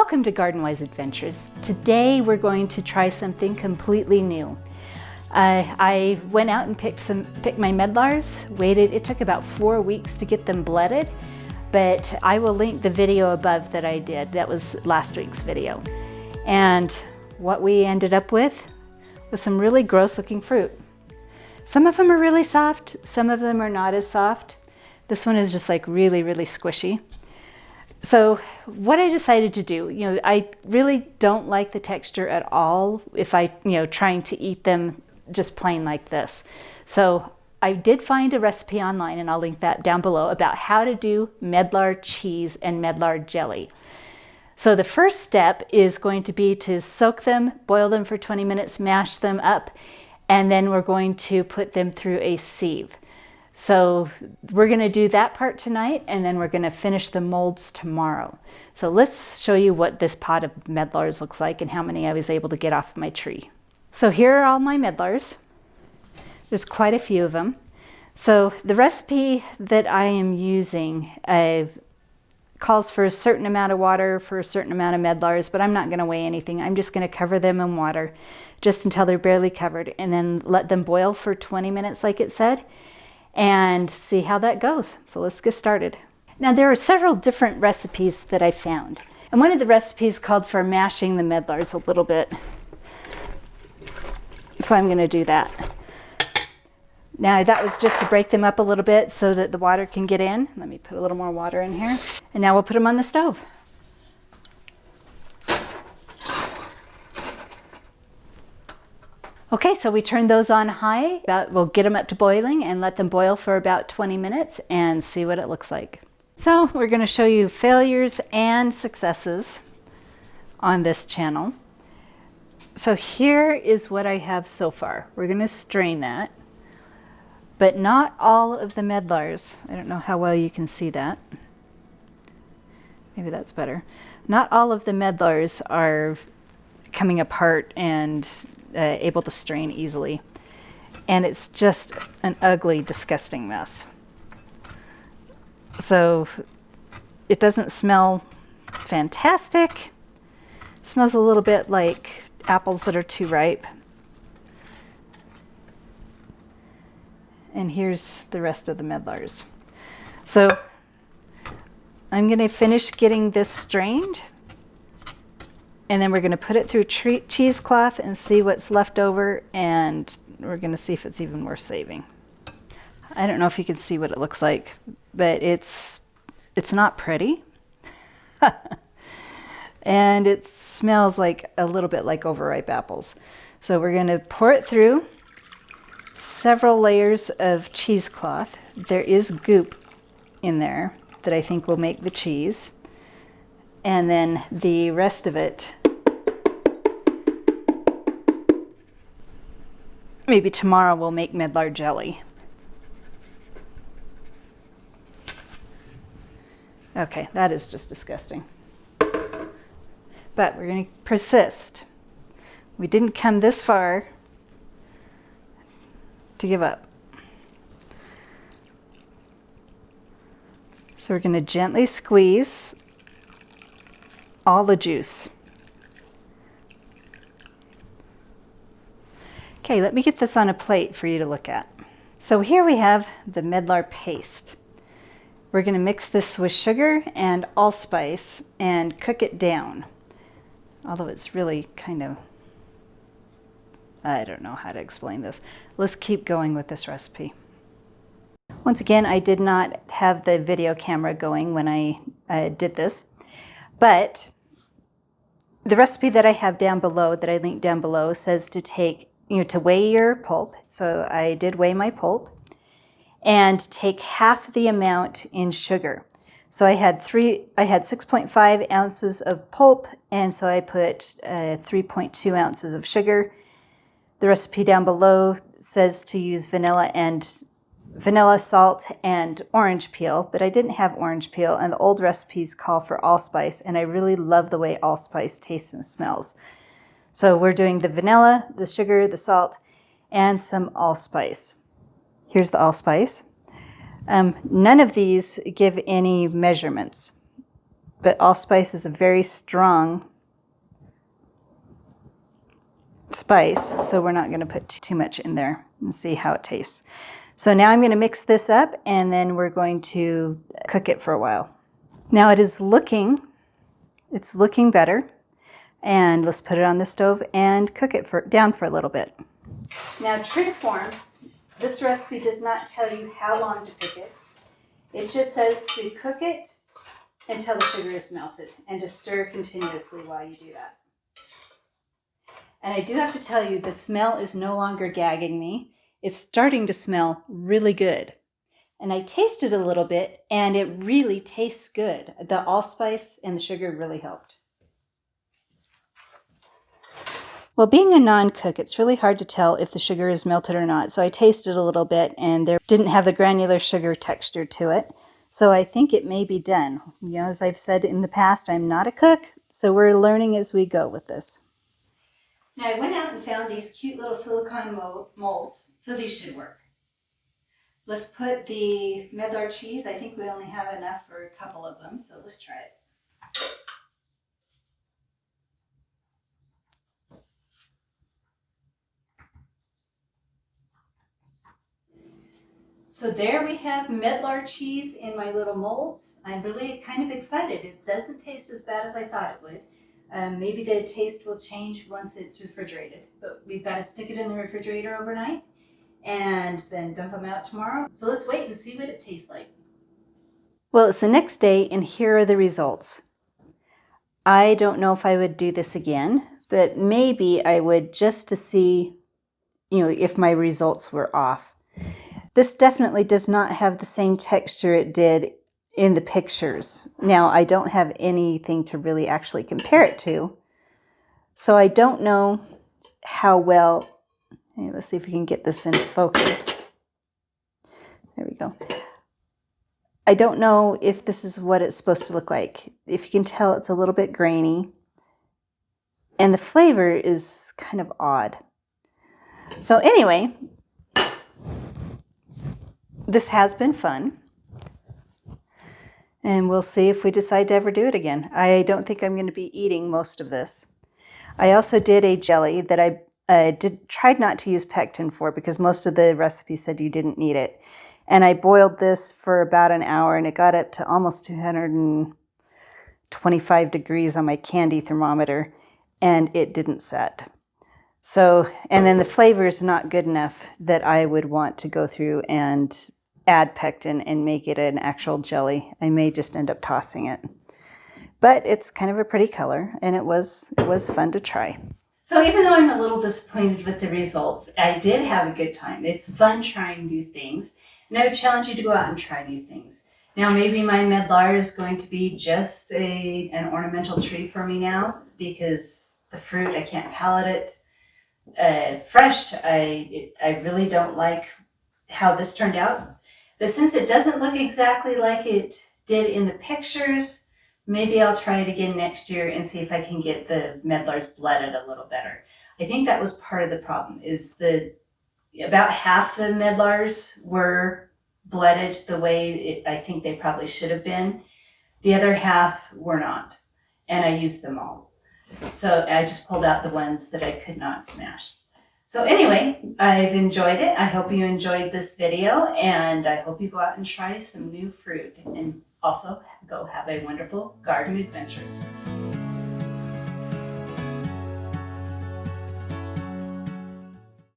Welcome to Garden-Wise Adventures. Today we're going to try something completely new. I went out and picked my medlars, waited, it took about 4 weeks to get them bletted, but I will link the video above that I did. That was last week's video. And what we ended up with was some really gross looking fruit. Some of them are really soft, some of them are not as soft. This one is just like really, really squishy. So what I decided to do, I really don't like the texture at all if trying to eat them just plain like this. So I did find a recipe online, and I'll link that down below, about how to do Medlar cheese and Medlar jelly. So the first step is going to be to soak them, boil them for 20 minutes, mash them up, and then we're going to put them through a sieve. So we're going to do that part tonight, and then we're going to finish the molds tomorrow. So let's show you what this pot of medlars looks like and how many I was able to get off my tree. So here are all my medlars. There's quite a few of them. So the recipe that I am using calls for a certain amount of water for a certain amount of medlars, but I'm not going to weigh anything. I'm just going to cover them in water just until they're barely covered, and then let them boil for 20 minutes like it said, and see how that goes. So let's get started. Now there are several different recipes that I found, and one of the recipes called for mashing the medlars a little bit. So I'm going to do that. Now that was just to break them up a little bit so that the water can get in. Let me put a little more water in here. And now we'll put them on the stove. Okay, so we turned those on high. We'll get them up to boiling and let them boil for about 20 minutes and see what it looks like. So we're going to show you failures and successes on this channel. So here is what I have so far. We're going to strain that, but not all of the medlars. I don't know how well you can see that. Maybe that's better. Not all of the medlars are coming apart and able to strain easily. And it's just an ugly, disgusting mess. So it doesn't smell fantastic. It smells a little bit like apples that are too ripe. And here's the rest of the medlars. So I'm going to finish getting this strained, and then we're going to put it through cheesecloth and see what's left over, and we're going to see if it's even worth saving. I don't know if you can see what it looks like, but it's not pretty. And it smells like a little bit like overripe apples. So we're going to pour it through several layers of cheesecloth. There is goop in there that I think will make the cheese. And then the rest of it, maybe tomorrow we'll make Medlar jelly. Okay, that is just disgusting. But we're going to persist. We didn't come this far to give up. So we're going to gently squeeze all the juice. Okay, let me get this on a plate for you to look at. So here we have the medlar paste. We're going to mix this with sugar and allspice and cook it down. Although it's really kind of, I don't know how to explain this. Let's keep going with this recipe. Once again, I did not have the video camera going when I did this, but the recipe that I have down below, that I linked down below, says to take, to weigh your pulp. So I did weigh my pulp, and take half the amount in sugar. So I had 6.5 ounces of pulp, and so I put 3.2 ounces of sugar. The recipe down below says to use vanilla, salt, and orange peel, but I didn't have orange peel, and the old recipes call for allspice, and I really love the way allspice tastes and smells. So we're doing the vanilla, the sugar, the salt, and some allspice. Here's the allspice. None of these give any measurements. but allspice is a very strong spice, so we're not going to put too much in there and see how it tastes. So now I'm going to mix this up, and then we're going to cook it for a while. Now it's looking better, and let's put it on the stove and cook it down for a little bit. Now, true to form, this recipe does not tell you how long to cook it. It just says to cook it until the sugar is melted, and to stir continuously while you do that. And I do have to tell you, the smell is no longer gagging me. It's starting to smell really good. And I tasted a little bit, and it really tastes good. The allspice and the sugar really helped. Well, being a non-cook, it's really hard to tell if the sugar is melted or not. So I tasted a little bit, and there didn't have the granular sugar texture to it. So I think it may be done. You know, as I've said in the past, I'm not a cook, so we're learning as we go with this. Now, I went out and found these cute little silicone molds, so these should work. Let's put the Medlar cheese. I think we only have enough for a couple of them, so let's try it. So there we have Medlar cheese in my little molds. I'm really kind of excited. It doesn't taste as bad as I thought it would. Maybe the taste will change once it's refrigerated, but we've got to stick it in the refrigerator overnight and then dump them out tomorrow. So let's wait and see what it tastes like. Well, it's the next day, and here are the results. I don't know if I would do this again, but maybe I would, just to see, you know, if my results were off. This definitely does not have the same texture it did in the pictures. Now, I don't have anything to really actually compare it to, so I don't know how well. Hey, let's see if we can get this in focus. There we go. I don't know if this is what it's supposed to look like. If you can tell, it's a little bit grainy, and the flavor is kind of odd. So anyway, this has been fun, and we'll see if we decide to ever do it again. I don't think I'm going to be eating most of this. I also did a jelly that I tried not to use pectin for, because most of the recipes said you didn't need it. And I boiled this for about an hour, and it got up to almost 225 degrees on my candy thermometer, and it didn't set. So, and then the flavor is not good enough that I would want to go through and add pectin and make it an actual jelly. I may just end up tossing it. But it's kind of a pretty color, and it was fun to try. So even though I'm a little disappointed with the results, I did have a good time. It's fun trying new things, and I would challenge you to go out and try new things. Now, maybe my Medlar is going to be just an ornamental tree for me now, because the fruit, I can't palate it fresh. I really don't like how this turned out. But since it doesn't look exactly like it did in the pictures, maybe I'll try it again next year and see if I can get the Medlars bletted a little better. I think that was part of the problem, is about half the Medlars were bletted the way I think they probably should have been. The other half were not, and I used them all. So I just pulled out the ones that I could not smash. So anyway, I've enjoyed it. I hope you enjoyed this video, and I hope you go out and try some new fruit, and also go have a wonderful garden adventure.